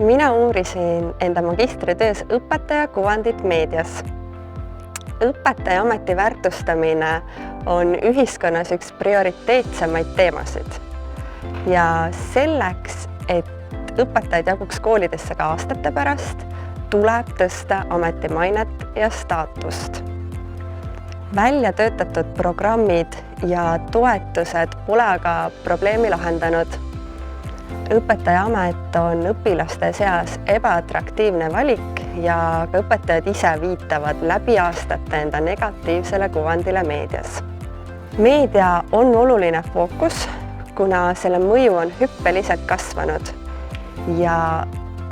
Mina uurisin enda magistritöös õpetaja kuvandit meedias. Õpetaja ameti väärtustamine on ühiskonnas üks prioriteetsemaid teemasid. Ja selleks, et õpetajaid jaguks koolidesse ka aastate pärast, tuleb tõsta ameti mainet ja staatust. Välja töötatud programmid ja toetused pole aga probleemi lahendanud. Õpetaja amet on õpilaste seas ebaatraktiivne valik ja ka õpetajad ise viitavad läbi aastate enda negatiivsele kuvandile meedias. Meedia on oluline fookus, kuna selle mõju on hüppeliselt kasvanud ja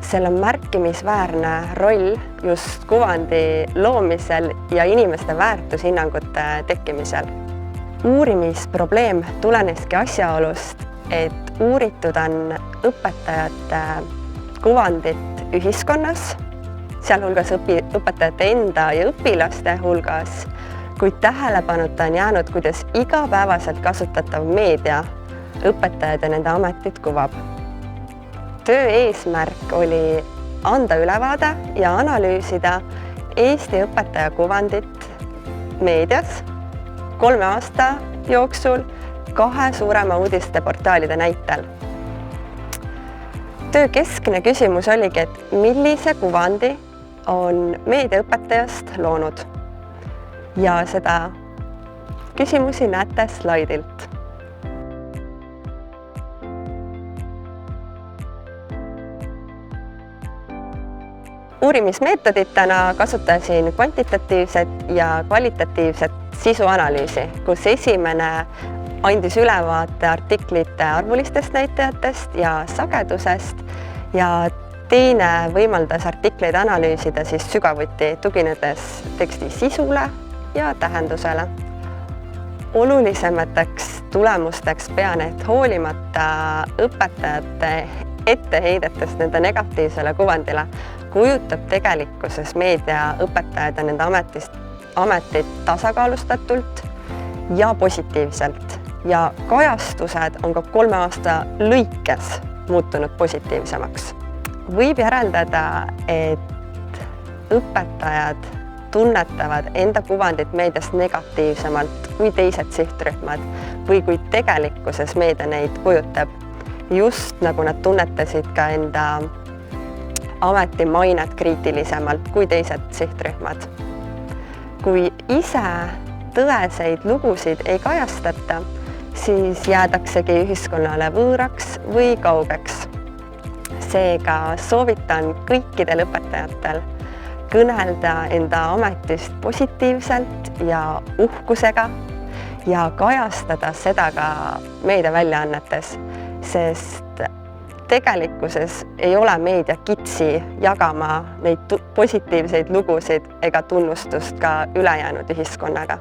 selle märkimisväärne roll just kuvandi loomisel ja inimeste väärtushinnangute tekkimisel. Uurimisprobleem tuleneski asjaolust, et uuritud on õpetajate kuvandit ühiskonnas, sealhulgas õpetajate enda ja õpilaste hulgas, kuid tähelepanuta on jäänud, kuidas igapäevaselt kasutatav meedia õpetajad ja nende ametit kuvab. Töö eesmärk oli anda ülevaade ja analüüsida Eesti õpetaja kuvandit meedias 3 aasta jooksul 2 suurema uudisteportaalide näitel. Töö keskne küsimus oligi, et millise kuvandi on meediaõpetajast loonud. Ja seda küsimusi näete slaidilt. Uurimismeetoditena kasutasin kvantitatiivset ja kvalitatiivset sisuanalüüsi, kus esimene andis ülevaate artiklite arvulistest näitajatest ja sagedusest ja teine võimaldas artikleid analüüsida sügavuti, tuginedes teksti sisule ja tähendusele. Olulisemateks tulemusteks pean, et hoolimata õpetajate etteheidetest nende negatiivsele kuvandile, kujutab tegelikkuses meedia õpetajad ja nende ametit tasakaalustatult ja positiivselt. Ja kajastused on ka 3 aasta lõikes muutunud positiivsemaks. Võib järeldada, et õpetajad tunnetavad enda kuvandit meedias negatiivsemalt kui teised sihtrühmad või kui tegelikkuses meedia neid kujutab, just nagu nad tunnetasid ka enda ameti mainet kriitilisemalt kui teised sihtrühmad. Kui ise tõeseid lugusid ei kajastata, siis jäädaksegi ühiskonnale võõraks või kaugeks. Seega soovitan kõikidel õpetajatel kõnelda enda ametist positiivselt ja uhkusega ja kajastada seda ka meediaväljaannetes, sest tegelikkuses ei ole meedia kitsi jagama neid positiivseid lugusid ega tunnustust ka ülejäänud ühiskonnaga.